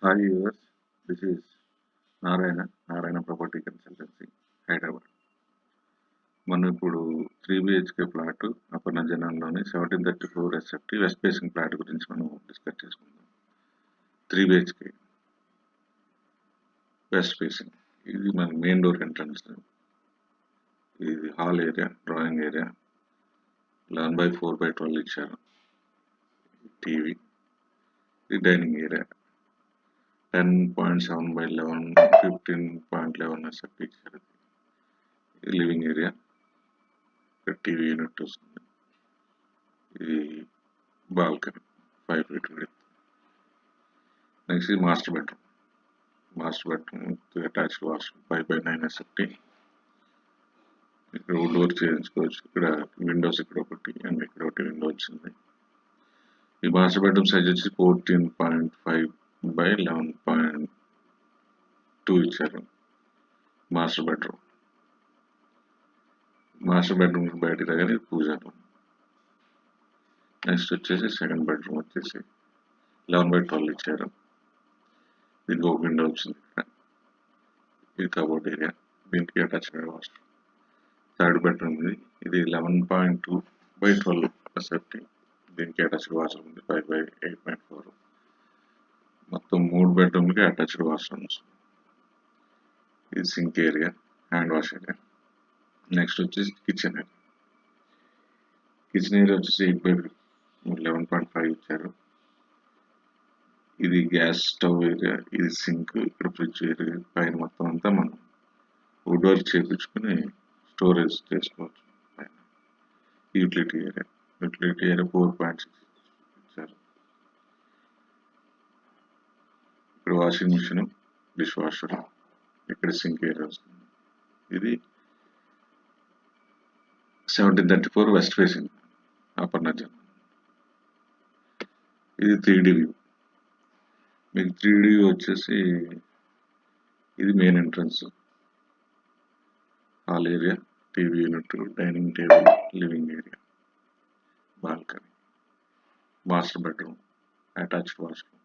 Hi viewers, this is Narayana Property Consultancy, Hyderabad. మనం ఇప్పుడు 3 BHK flat Aparna జనంలోని 1734 SFT west facing flat గురించి మనం డిస్కస్ చేసుకుందాం. 3 BHK వెస్ట్ ఫేసింగ్, ఇది మన మెయిన్ డోర్ ఎంట్రన్స్. ఇది హాల్ ఏరియా, డ్రాయింగ్ ఏరియా, 11/4/12 ఇచ్చారు. టీవీ, ఇది డైనింగ్ ఏరియా, 10.7/11, 15.11 SFT ఇచ్చారు. ఇది లివింగ్ ఏరియా, టీవీ యూనిట్ వస్తుంది. ఇది బాల్కనీ 5 feet width. నెక్స్ట్ ఇది master bedroom attached washroom 5/9 SFT. ఇక్కడ డోర్ చేయించుకోవచ్చు. ఇక్కడ విండోస్ ఇక్కడ ఒకటి అండ్ ఇక్కడ ఒకటి విండో వచ్చింది. ఈ మాస్టర్ బెడ్రూమ్ సైజ్ వచ్చి 14.5/11.2 ఇచ్చారు. మాస్టర్ బెడ్రూమ్ బయట దగ్గర పూజ రూమ్. నెక్స్ట్ వచ్చేసి సెకండ్ బెడ్రూమ్ వచ్చేసి 11/12 ఇచ్చారు. దీనికి ఒక విండో వచ్చింది. ఇది కబోర్డ్ ఏరియా, దీనికి అటాచ్డ్ వాష్రూమ్. థర్డ్ బెడ్రూమ్ ఇది 11.2/12 SFT. దీనికి అటాచ్డ్ వాష్రూమ్ ఉంది 5/8.4. మొత్తం 3 బెడ్రూమ్లకి అటాచ్డ్ వాష్రూమ్స్. ఇది sink area, hand wash area. Next వచ్చేసి కిచెన్ ఏరియా వచ్చేసి 8/11.5 ఇచ్చారు. ఇది గ్యాస్ స్టవ్ ఏరియా, ఇది సింక్, ఇక్కడ ఫ్రిడ్జ్ ఏరియా. పైన మొత్తం అంతా మనం వుడ్ వర్క్ చేయించుకుని స్టోరేజ్ చేసుకోవచ్చు. పైన యూటిలిటీ ఏరియా 4.6 ఇచ్చారు. ఇక్కడ వాషింగ్ మిషన్, డిష్ వాషర్, ఇక్కడ సింక్ ఏరియా వస్తుంది. ఇది 1734 వెస్ట్ ఫేసింగ్ అపర్ణ జనం. ఇది 3D వ్యూ. మీకు 3D వ్యూ వచ్చేసి ఇది main entrance, hall area, TV unit, dining table, living area, balcony, master bedroom, attached washroom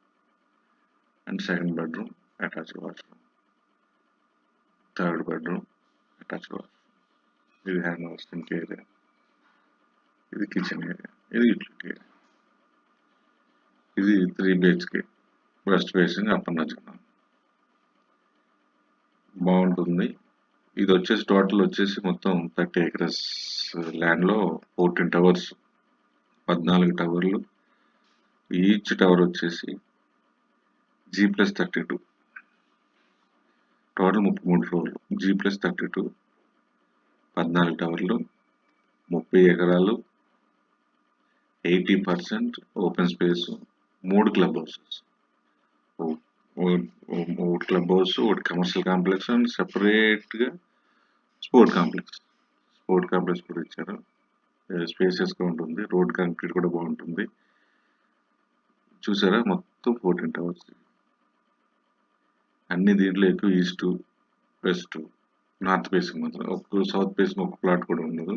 and second bedroom attached washroom. Third bedroom attached washroom. ఇది hand wash sync area, ఇది kitchen area, ఇది utility area. ఇది 3 BHK west facing Aparna జనం. బాగుంటుంది. ఇది వచ్చేసి total వచ్చేసి మొత్తం 30 acres ల్యాండ్లో 14 టవర్స్, 14 టవర్లు. ఈచ్ టవర్ వచ్చేసి G+32, టోటల్ 33 ఫ్లోర్లు. G+32 14 టవర్లు, 30 ఎకరాలు, 80% ఓపెన్ స్పేస్, 3 క్లబ్ హౌసెస్. ఒకటి క్లబ్ హౌస్, ఒకటి కమర్షియల్ కాంప్లెక్స్ అండ్ సెపరేట్గా స్పోర్ట్ కాంప్లెక్స్ కూడా ఇచ్చారు. స్పేసెస్గా ఉంటుంది. రోడ్ కనెక్టివిటీ కూడా బాగుంటుంది. చూసారా, మొత్తం 14 టవర్స్. అన్ని దీంట్లో ఎక్కువ ఈస్ట్, వెస్ట్, నార్త్ ఫేసింగ్ మాత్రం. ఒక సౌత్ ఫేసింగ్ ఒక ప్లాట్ కూడా ఉండదు.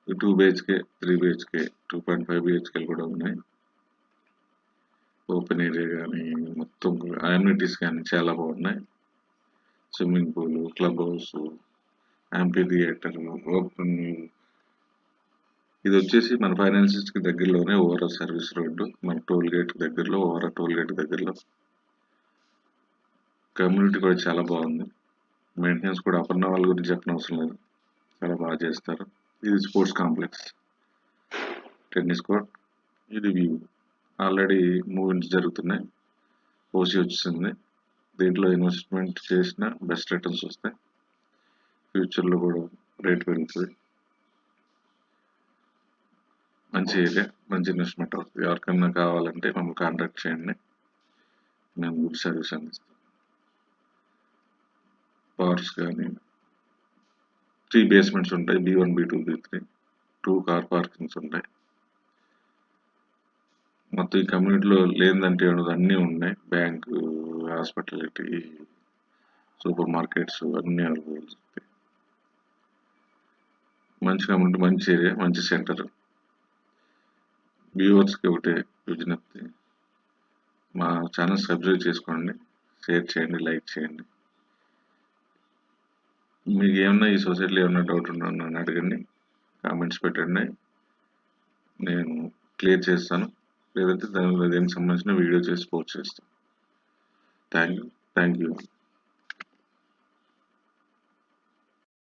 2 BHK, 3 BHK, 2.5 BHK కూడా ఉన్నాయి. ఓపెన్ ఏరియా కానీ మొత్తం అమ్యూనిటీస్ కానీ చాలా బాగున్నాయి. Swimming pool, club house, amphitheatre, open. ఇది వచ్చేసి మన ఫైనాన్సెస్కి దగ్గరలోనే ఓవరా సర్వీస్ రోడ్డు, మన టోల్ గేట్ దగ్గరలో, ఓవరా టోల్ గేట్ దగ్గరలో. కమ్యూనిటీ కూడా చాలా బాగుంది. మెయింటెనెన్స్ కూడా అపర్ణ వాళ్ళ గురించి చెప్పనవసరం లేదు, చాలా బాగా చేస్తారు. ఇది స్పోర్ట్స్ కాంప్లెక్స్, టెన్నిస్ కోర్ట్. ఇది వ్యూ. ఆల్రెడీ మూవ్మెంట్స్ జరుగుతున్నాయి, ఓసీ వచ్చింది. దీంట్లో ఇన్వెస్ట్మెంట్ చేసిన బెస్ట్ రిటర్న్స్ వస్తాయి. ఫ్యూచర్లో కూడా రేట్ పెరుగుతుంది. మంచి ఏరియా, మంచి ఇన్వెస్ట్మెంట్ అవుతుంది. ఎవరికన్నా కావాలంటే మమ్మల్ని కాంటాక్ట్ చేయండి, మేము గుడ్ సర్వీస్ అందిస్తాం. పవర్స్ కానీ 3 basements ఉంటాయి, B1, B2, B3, 2 car parkings ఉంటాయి. మొత్తం ఈ కమ్యూనిటీలో లేదంటే అన్నీ ఉన్నాయి. బ్యాంకు, హాస్పిటాలిటీ, సూపర్ మార్కెట్స్ అన్నీ అవైలబుల్. మంచి కమ్యూనిటీ, మంచి ఏరియా, మంచి సెంటర్. వ్యూవర్స్కి ఒకటే విజ్ఞప్తి, మా ఛానల్ సబ్స్క్రైబ్ చేసుకోండి, షేర్ చేయండి, లైక్ చేయండి. మీకు ఏమన్నా ఈ సొసైటీలో ఏమన్నా డౌట్ ఉన్నా నన్ను అడగండి, కామెంట్స్ పెట్టండి, నేను క్లియర్ చేస్తాను. లేదంటే దానికి సంబంధించిన వీడియో చేసి పోస్ట్ చేస్తాను. Thank you.